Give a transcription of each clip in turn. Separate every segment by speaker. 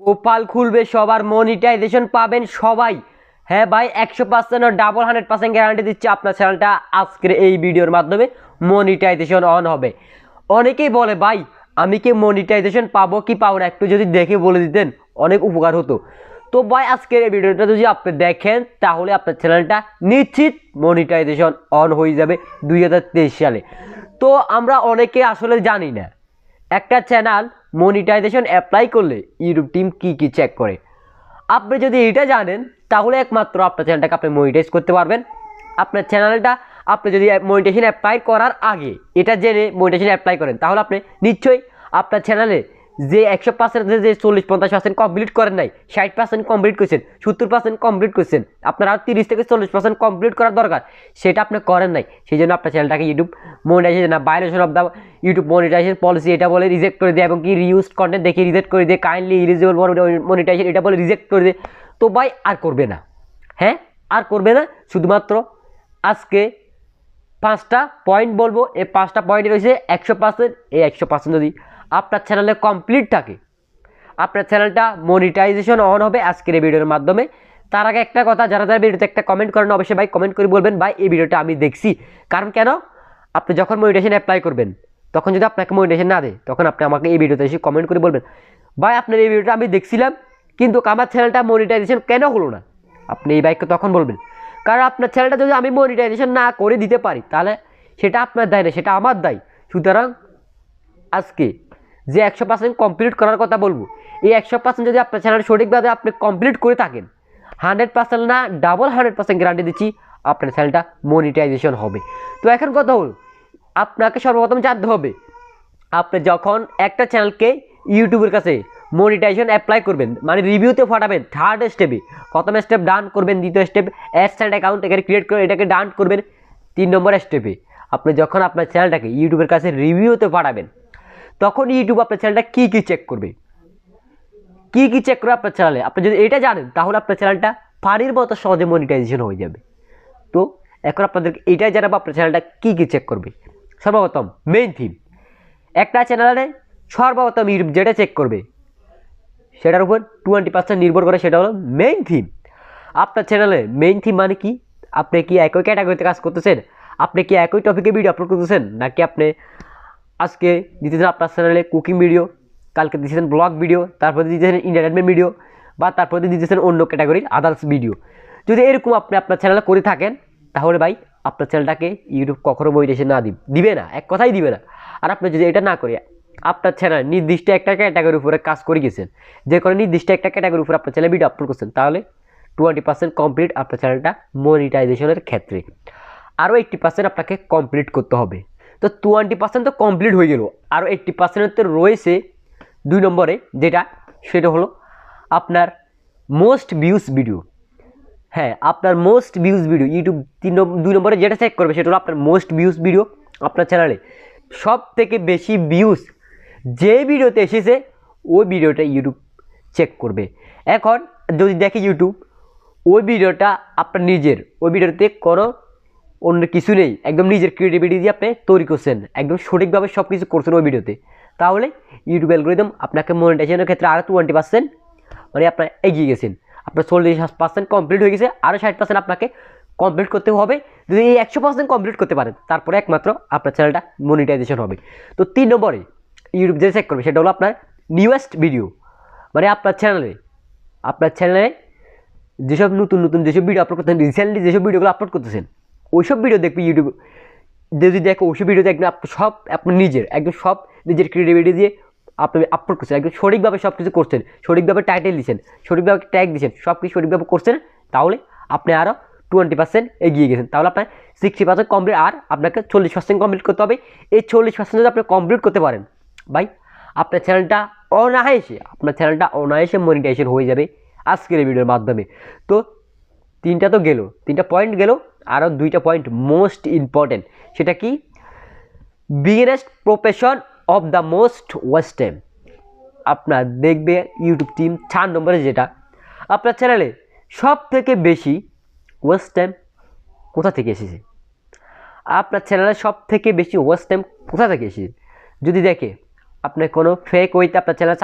Speaker 1: কপাল খুলবে সবার, মনিটাইজেশন পাবেন সবাই। হ্যাঁ ভাই, 100% ডাবল 100% গ্যারান্টি দিচ্ছে আপনার চ্যানেলটা আজকের এই ভিডিওর মাধ্যমে মনিটাইজেশন অন হবে। অনেকেই বলে ভাই আমি কি মনিটাইজেশন পাবো কি পাবো না, একটু যদি দেখে বলে দিতেন অনেক উপকার হতো। তো ভাই আজকের এই ভিডিওটা যদি আপনি দেখেন তাহলে আপনার চ্যানেলটা নিশ্চিত মনিটাইজেশন অন হয়ে যাবে 2023 সালে। তো আমরা অনেকে আসলে জানি না একটা চ্যানেল মনিটাইজেশন অ্যাপ্লাই করলে ইউটিউব টিম কি কি চেক করে। আপনি যদি এটা জানেন তাহলে একমাত্র আপনার চ্যানেলটাকে আপনি মনিটাইজ করতে পারবেন। আপনার চ্যানেলটা আপনি যদি মনিটাইজেশন অ্যাপ্লাই করার আগে এটা জেনে মনিটাইজেশন অ্যাপ্লাই করেন তাহলে আপনি নিশ্চয়ই আপনার চ্যানেলে যে 100% যে 40-50% কমপ্লিট করেন নাই, 60% কমপ্লিট করছেন, 70% কমপ্লিট করছেন, আপনার আর 30-40% কমপ্লিট করার দরকার, সেটা আপনি করেন নাই। সেই জন্য আপনার চ্যানেলটাকে ইউটিউব মনিটাইজেশন না violation of the YouTube monetization policy এটা বলে রিজেক্ট করে দেয় এবং কি রিউজ কন্টেন্ট দেখে রিজেক্ট করে দিয়ে কাইন্ডলি ইলিজিবল মনিটাইজেশন এটা বলে রিজেক্ট করে দেয়। তো ভাই আর করবে না, হ্যাঁ আর করবে না। শুধুমাত্র আজকে 5টা পয়েন্ট বলবো, এই 5টা পয়েন্ট রয়েছে 100%। এই 100% যদি আপনার চ্যানেলে কমপ্লিট থাকে আপনার চ্যানেলটা মনিটাইজেশন অন হবে আজকের এই ভিডিওর মাধ্যমে। তার আগে একটা কথা, যারা যারা ভিডিওতে একটা কমেন্ট করেন অবশ্যই ভাই কমেন্ট করে বলবেন ভাই এই ভিডিওটা আমি দেখছি। কারণ কেন, আপনি যখন মনিটাইজেশন অ্যাপ্লাই করবেন তখন যদি আপনাকে মনিটাইজেশন না দেয় তখন আপনি আমাকে এই ভিডিওতে এসে কমেন্ট করে বলবেন ভাই আপনার এই ভিডিওটা আমি দেখছিলাম কিন্তু আমার চ্যানেলটা মনিটাইজেশন কেন হলো না। আপনি এই বাইককে তখন বলবেন, কারণ আপনার চ্যানেলটা যদি আমি মনিটাইজেশন না করে দিতে পারি তাহলে সেটা আপনার দায় না, সেটা আমার দায়। সুতরাং আজকে যে 100% কমপ্লিট করার কথা বলবো, এই 100% যদি আপনার চ্যানেল সঠিকভাবে আপনি কমপ্লিট করে থাকেন 100% না ডাবল 100% গ্যারান্টি দিচ্ছি আপনার চ্যানেলটা মনিটাইজেশন হবে। তো এখন কথা হলো আপনাকে সর্বপ্রথম জানতে হবে আপনি যখন একটা চ্যানেলকে ইউটিউবের কাছে মনিটাইজেশন অ্যাপ্লাই করবেন মানে রিভিউতে পাঠাবেন, থার্ড স্টেপে প্রথম স্টেপ ডান করবেন, দ্বিতীয় স্টেপ অ্যাডসেন্ট অ্যাকাউন্ট এখানে ক্রিয়েট করে এটাকে ডান করবেন, 3 নম্বর স্টেপে আপনি যখন আপনার চ্যানেলটাকে ইউটিউবের কাছে রিভিউতে পাঠাবেন তখন ইউটিউব আপনার চ্যানেলটা কী কী চেক করবে, কী কী চেক করবে আপনার চ্যানেলে। আপনি যদি এটা জানেন তাহলে আপনার চ্যানেলটা পানির মতো সহজে মনিটাইজেশন হয়ে যাবে। তো এখন আপনাদেরকে এটাই জানাবো আপনার চ্যানেলটা কী কী চেক করবে। সর্বপ্রথম মেইন থিম, একটা চ্যানেলে সর্বপ্রথম ইউটিউব যেটা চেক করবে সেটার উপর 20% নির্ভর করে, সেটা হলো মেইন থিম। আপনার চ্যানেলে মেইন থিম মানে কি, আপনি কি একই ক্যাটাগরিতে কাজ করতেছেন, আপনি কি একই টপিকে ভিডিও আপলোড করতেছেন, নাকি আপনি আজকে দিতেছেন আপনার চ্যানেলে কুকিং ভিডিও, কালকে দিতেছেন ব্লগ ভিডিও, তারপরে দিতেছেন এন্টারটেনমেন্ট ভিডিও, বা তারপরে দিতেছেন অন্য ক্যাটাগরির আদার্স ভিডিও। যদি এরকম আপনি আপনার চ্যানেলে করে থাকেন তাহলে ভাই আপনার চ্যানেলটাকে ইউটিউব কখনো মনিটাইজেশন না দিবে না, এক কথাই দিবে না। আর আপনি যদি এটা না করে আপনার চ্যানেল নির্দিষ্ট একটা ক্যাটাগরির উপরে কাজ করে গেছেন, যে কোনো নির্দিষ্ট একটা ক্যাটাগরির উপরে আপনার চ্যানেলে ভিডিও আপলোড করছেন, তাহলে 20% কমপ্লিট আপনার চ্যানেলটা মনিটাইজেশনের ক্ষেত্রে। আরও 80% আপনাকে কমপ্লিট করতে হবে। তো 20% তো কমপ্লিট হয়ে গেল, আরও 80% তো রয়েছে 2 নম্বরে, যেটা সেটা হলো আপনার মোস্ট ভিউজ ভিডিও। হ্যাঁ, আপনার মোস্ট ভিউজ ভিডিও ইউটিউব 2 নম্বরে যেটা চেক করবে সেটা হলো আপনার মোস্ট ভিউজ ভিডিও। আপনার চ্যানেলে সব থেকে বেশি ভিউজ যে ভিডিওতে এসেছে ওই ভিডিওটা ইউটিউব চেক করবে। এখন যদি দেখে ইউটিউব ওই ভিডিওটা আপনার নিজের, ওই ভিডিওতে কোনো অন্য কিছু নেই, একদম নিজের ক্রিয়েটিভিটি দিয়ে আপনি তৈরি করছেন, একদম সঠিকভাবে সব কিছু করছেন ওই ভিডিওতে, তাহলে ইউটিউব অ্যালগরিদম আপনাকে মনিটাইজেশনের ক্ষেত্রে আরও 20% মানে আপনার এগিয়ে গেছেন। আপনার 40% কমপ্লিট হয়ে গেছে, আরও 60% আপনাকে কমপ্লিট করতে হবে। যদি এই 100% কমপ্লিট করতে পারেন তারপরে একমাত্র আপনার চ্যানেলটা মনিটাইজেশন হবে। তো 3 নম্বরে ইউটিউব যে চেক করবে সেটা হলো আপনার নিউয়েস্ট ভিডিও, মানে আপনার চ্যানেলে যেসব নতুন নতুন যেসব ভিডিও আপলোড করতেছেন, রিসেন্টলি যেসব ভিডিওগুলো আপলোড করতেছেন ওইসব ভিডিও দেখবে ইউটিউব। যদি দেখো ওইসব ভিডিও দেখবেন সব আপনার নিজের একদম সব নিজের ক্রিয়েটিভিটি দিয়ে আপনি আপলোড করছেন, একদম সঠিকভাবে সব কিছু করছেন, সঠিকভাবে টাইটেল দিচ্ছেন, সঠিকভাবে ট্যাগ দিচ্ছেন, সব কিছু সঠিকভাবে করছেন, তাহলে আপনি আরও 20% এগিয়ে গেছেন। তাহলে আপনার 60% কমপ্লিট, আর আপনাকে 40% কমপ্লিট করতে হবে। এই 40% যদি আপনি কমপ্লিট করতে পারেন ভাই আপনার চ্যানেলটা অনায়াসে মনিটাইজেশন হয়ে যাবে আজকের এই ভিডিওর মাধ্যমে। তো 3টা তো গেল, 3টা পয়েন্ট গেল, আরও 2টা পয়েন্ট মোস্ট ইম্পর্টেন্ট। সেটা কি, biggest profession of the most waste time. আপনার দেখবে ইউটিউব টিম 4 নম্বরে যেটা আপনার চ্যানেলে সব থেকে বেশি ওয়েস্ট টাইম কোথা থেকে এসেছে, আপনার চ্যানেলে সব থেকে বেশি ওয়েস্ট টাইম কোথা থেকে এসেছে যদি দেখে আপনি কোনো ফেক ওয়েতে আপনার চ্যানেল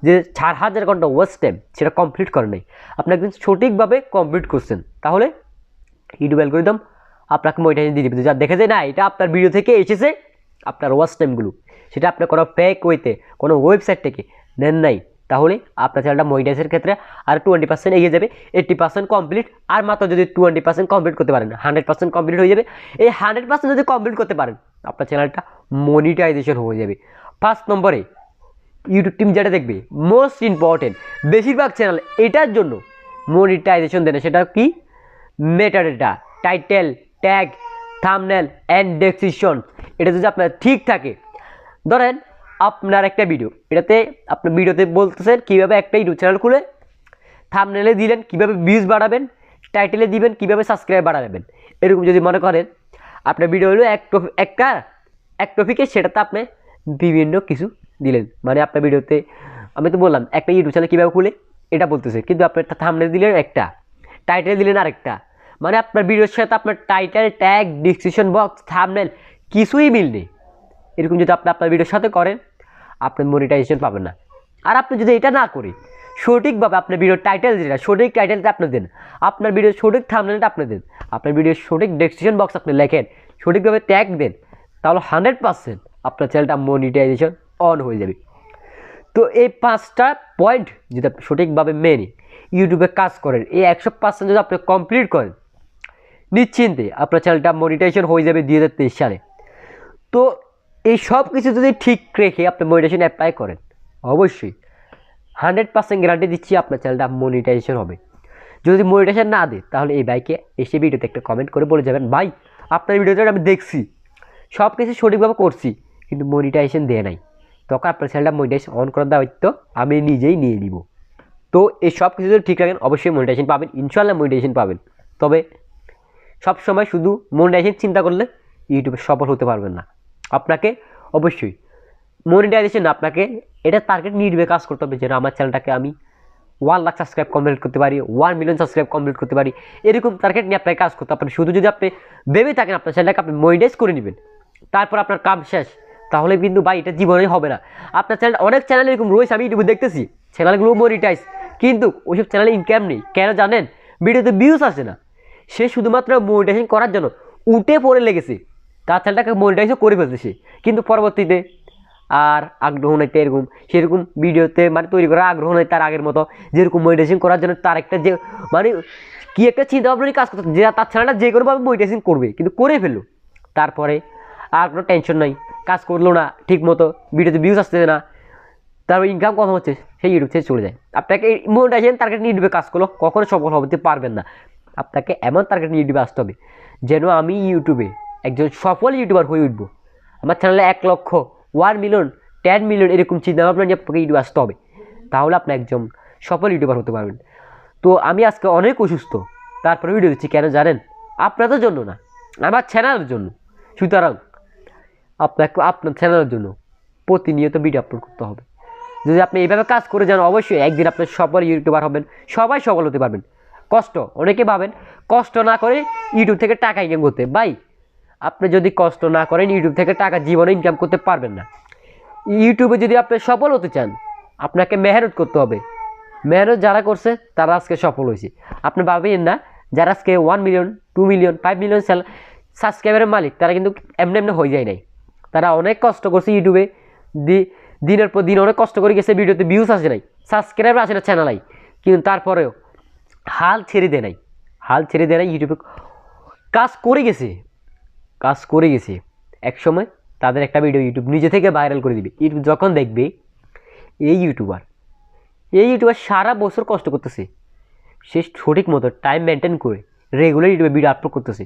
Speaker 1: যে 4,000 ঘন্টা ওয়াচ টাইম সেটা কমপ্লিট করেন নাই, আপনি একদিন সঠিকভাবে কমপ্লিট করছেন, তাহলে ইউটিউব অ্যালগরিদম আপনাকে মনিটাইজেশন দিয়ে দিবে। যা দেখে যায় না এটা আপনার ভিডিও থেকে এসেছে, আপনার ওয়াচ টাইমগুলো সেটা আপনার কোনো ফেক ওয়েতে কোনো ওয়েবসাইট থেকে নেন নাই, তাহলে আপনার চ্যানেলটা মনিটাইজের ক্ষেত্রে আর 20% এগিয়ে যাবে। 80% কমপ্লিট, আর মাত্র যদি 20% কমপ্লিট করতে পারেন 100% কমপ্লিট হয়ে যাবে। এই 100% যদি কমপ্লিট করতে পারেন আপনার চ্যানেলটা মনিটাইজেশন হয়ে যাবে। 5 নম্বরে ইউটিউব টিম যেটা দেখবে মোস্ট ইম্পর্টেন্ট, বেশিরভাগ চ্যানেল এটার জন্য মনিটাইজেশন দেয় না, সেটা কি? Metadata, title, tag, thumbnail and description, এটা যদি আপনার ঠিক থাকে, ধরেন আপনার একটা ভিডিও, এটাতে আপনার ভিডিওতে বলতেছেন কীভাবে একটা ইউটিউব চ্যানেল খুলে থাম্বনেলে দিলেন কীভাবে ভিউজ বাড়াবেন, টাইটেলে দিবেন কীভাবে সাবস্ক্রাইব বাড়াবেন, এরকম যদি মনে করেন আপনার ভিডিও হলো এক টপিকে, সেটাতে আপনি বিভিন্ন কিছু দিলেন, মানে আপনার ভিডিওতে আমি তো বললাম একটা ইউটিউব চ্যানেল কীভাবে খুলে এটা বলতেছে, কিন্তু আপনি থাম্বনেল দিলেন একটা, টাইটেল দিলেন আরেকটা, মানে আপনার ভিডিওর সাথে আপনার title, tag, description box, thumbnail কিছুই মিল নেই। এরকম যদি আপনি আপনার ভিডিওর সাথে করেন আপনি মনিটাইজেশন পাবেন না। আর আপনি যদি এটা না করে সঠিকভাবে আপনার ভিডিওর টাইটেল যেটা সঠিক টাইটেলটা আপনি দেন, আপনার ভিডিওর সঠিক থাম্বনেলটা আপনি দেন, আপনার ভিডিওর সঠিক ডেসক্রিপশন বক্স আপনি লেখেন, সঠিকভাবে ট্যাগ দেন, তাহলে 100% আপনার চ্যানেলটা মনিটাইজেশন অন হয়ে যাবে। তো এই 5টা পয়েন্ট যদি আপনি সঠিকভাবে মেনে ইউটিউবে কাজ করেন, এই 100% যদি আপনি কমপ্লিট করেন, নিশ্চিন্তে আপনার চ্যানেলটা মনিটাইজেশন হয়ে যাবে 2023 সালে। তো এই সব কিছু যদি ঠিক রেখে আপনি মনিটাইজেশন অ্যাপ্লাই করেন, অবশ্যই 100% গ্যারান্টি দিচ্ছি আপনার চ্যানেলটা মনিটাইজেশন হবে। যদি মনিটাইজেশন না দেয় তাহলে এই ভাইকে এসে ভিডিওতে একটা কমেন্ট করে বলে যাবেন, ভাই আপনার ভিডিওটা আমি দেখছি, সব কিছু সঠিকভাবে করছি কিন্তু মনিটাইজেশন দেয় নাই, তখন আপনার চ্যানেলটা মনিটাইজেশন অন করার দায়িত্ব আমি নিজেই নিয়ে নিব। তো এই সব কিছু যদি ঠিক রাখেন অবশ্যই মনিটাইজেশন পাবেন, ইনশাআল্লাহ মনিটাইজেশন পাবেন। তবে সবসময় শুধু মনিটাইজেশন চিন্তা করলে ইউটিউবে সফল হতে পারবেন না, আপনাকে অবশ্যই মনিটাইজেশন আপনাকে এটা টার্গেট নিয়ে কাজ করতে হবে, যেন আমার চ্যানেলটাকে আমি 1 লাখ সাবস্ক্রাইব কমপ্লিট করতে পারি, 1 মিলিয়ন সাবস্ক্রাইব কমপ্লিট করতে পারি, এরকম টার্গেট নিয়ে আপনাকে কাজ করতে হবে। শুধু যদি আপনি ভেবে থাকেন আপনার চ্যানেলটাকে আপনি মনিটাইজ করে নেবেন, তারপর আপনার কাম শেষ, তাহলে কিন্তু ভাই এটা জীবনেই হবে না। আপনার চ্যানেল, অনেক চ্যানেল এরকম রয়েছে আমি ইউটিউবে দেখতেছি, চ্যানেলগুলো মনিটাইজ কিন্তু ওইসব চ্যানেলে ইনকাম নেই, কেন জানেন? ভিডিওতে ভিউজ আসে না, সে শুধুমাত্র মনিটাইজেশন করার জন্য উঠে পড়ে লেগেছে, তার চ্যানেলটাকে মনিটাইজও করে ফেলতেছে, কিন্তু পরবর্তীতে আর আগ্রহ নেই এরকম সেরকম ভিডিওতে মানে তৈরি করার আগ্রহ নেই তার আগের মতো, যেরকম মনিটাইজেশন করার জন্য তার একটা যে মানে কি একটা চিন্তা ভাবনা নিয়ে কাজ করতে, যে তার চ্যানেলটা যে কোনোভাবে মনিটাইজেশন করবে, কিন্তু করে ফেললো, তারপরে আর কোনো টেনশন নাই, কাজ করলো না ঠিক মতো, ভিডিওতে ভিউজ আসতেছে না, তারপর ইনকাম কম হচ্ছে, সেই ইউটিউব থেকে চলে যায়। আপনাকে মনিটাইজেশন টার্গেট নিয়ে ইউটিউবে কাজ করলো কখনো সফল হতে পারবেন না, আপনাকে এমন টার্গেট নিয়ে ইউটিউবে আসতে হবে যেন আমি ইউটিউবে একজন সফল ইউটিউবার হয়ে উঠবো, আমার চ্যানেলে 1 লক্ষ, 1 মিলিয়ন, 10 মিলিয়ন এরকম চিন্তা ভাবনা নিয়ে আপনাকে ইউটিউবে আসতে হবে, তাহলে আপনি একজন সফল ইউটিউবার হতে পারবেন। তো আমি আজকে অনেক অসুস্থ, তারপরে ভিডিও দিচ্ছি, কেন জানেন? আপনাদের জন্য না, আমার চ্যানেলের জন্য। সুতরাং আপনাকে আপনার চ্যানেলের জন্য প্রতিনিয়ত ভিডিও আপলোড করতে হবে। যদি আপনি এইভাবে কাজ করে যান অবশ্যই একদিন আপনি সফল ইউটিউবার হবেন, সবাই সফল হতে পারবেন। কষ্ট, অনেকে ভাবেন কষ্ট না করে ইউটিউব থেকে টাকা ইনকাম করতে, ভাই আপনি যদি কষ্ট না করেন ইউটিউব থেকে টাকা জীবনে ইনকাম করতে পারবেন না। ইউটিউবে যদি আপনি সফল হতে চান আপনাকে মেহনত করতে হবে, মেহনত যারা করছে তারা আজকে সফল হয়েছে। আপনি ভাবেন না যারা আজকে 1 মিলিয়ন, 2 মিলিয়ন, 5 মিলিয়ন সাবস্ক্রাইবারের মালিক তারা কিন্তু এমনি এমনি হয়ে যায় নাই, তারা অনেক কষ্ট করছে ইউটিউবে, দিনের পর দিন অনেক কষ্ট করে গেছে, ভিডিওতে ভিউজ আসে নাই, সাবস্ক্রাইবার আসে না চ্যানেলাই, কিন্তু তারপরেও হাল ছেড়ে দেয় নাই, ইউটিউবে কাজ করে গেছে একসময় তাদের একটা ভিডিও ইউটিউব নিজে থেকে ভাইরাল করে দিবে। ইউটিউব যখন দেখবে এই ইউটিউবার সারা বছর কষ্ট করতেছে, সে সঠিক মতো টাইম মেনটেন করে রেগুলার ইউটিউবে ভিডিও আপলোড করতেছে,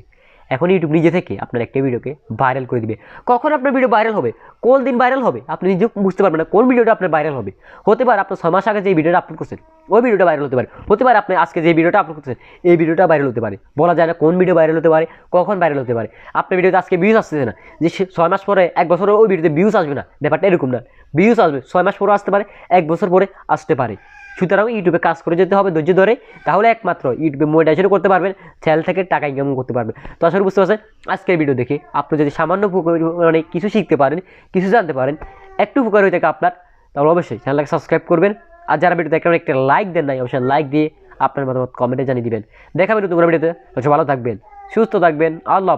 Speaker 1: এখন ইউটিউব নিজে থেকে আপনার একটা ভিডিওকে ভাইরাল করে দিবে। কখন আপনার ভিডিও ভাইরাল হবে, কোন দিন ভাইরাল হবে আপনি নিজেও বুঝতে পারবেন না, কোন ভিডিওটা আপনার ভাইরাল হবে। হতে পারে আপনার 6 মাস আগে যে ভিডিওটা আপলোড করছেন ওই ভিডিওটা ভাইরাল হতে পারে, আপনি আজকে যে ভিডিওটা আপলোড করছেন এই ভিডিওটা ভাইরাল হতে পারে, বলা যায় না কোন ভিডিও ভাইরাল হতে পারে, কখন ভাইরাল হতে পারে। আপনার ভিডিওতে আজকে ভিউজ আসতেছে না, যে 6 মাস পরে 1 বছর ওই ভিডিওতে ভিউজ আসবে না, ব্যাপারটা এরকম না, ভিউজ আসবে 6 মাস পরেও আসতে পারে, 1 বছর পরে আসতে পারে। সুতরাং ইউটিউবে কাজ করে যেতে হবে ধৈর্য ধরে, তাহলে একমাত্র ইউটিউবে মনিটাইজেশন করতে পারবেন, চ্যানেল থেকে টাকা ইনকাম করতে পারবেন। তো আসলে বুঝতে পারছেন আজকের ভিডিও দেখে আপনি যদি সামান্য মানে কিছু শিখতে পারেন, কিছু জানতে পারেন, একটু উপকার হয়ে থাকে আপনার, তাহলে অবশ্যই চ্যানেলটাকে সাবস্ক্রাইব করবেন। আর যারা ভিডিও দেখেন একটা লাইক দেন নাই, অবশ্যই লাইক দিয়ে আপনার মতামত কমেন্টে জানিয়ে দিবেন। দেখা হবে নতুন ভিডিওতে, ভালো থাকবেন, সুস্থ থাকবেন, আল্লাহ।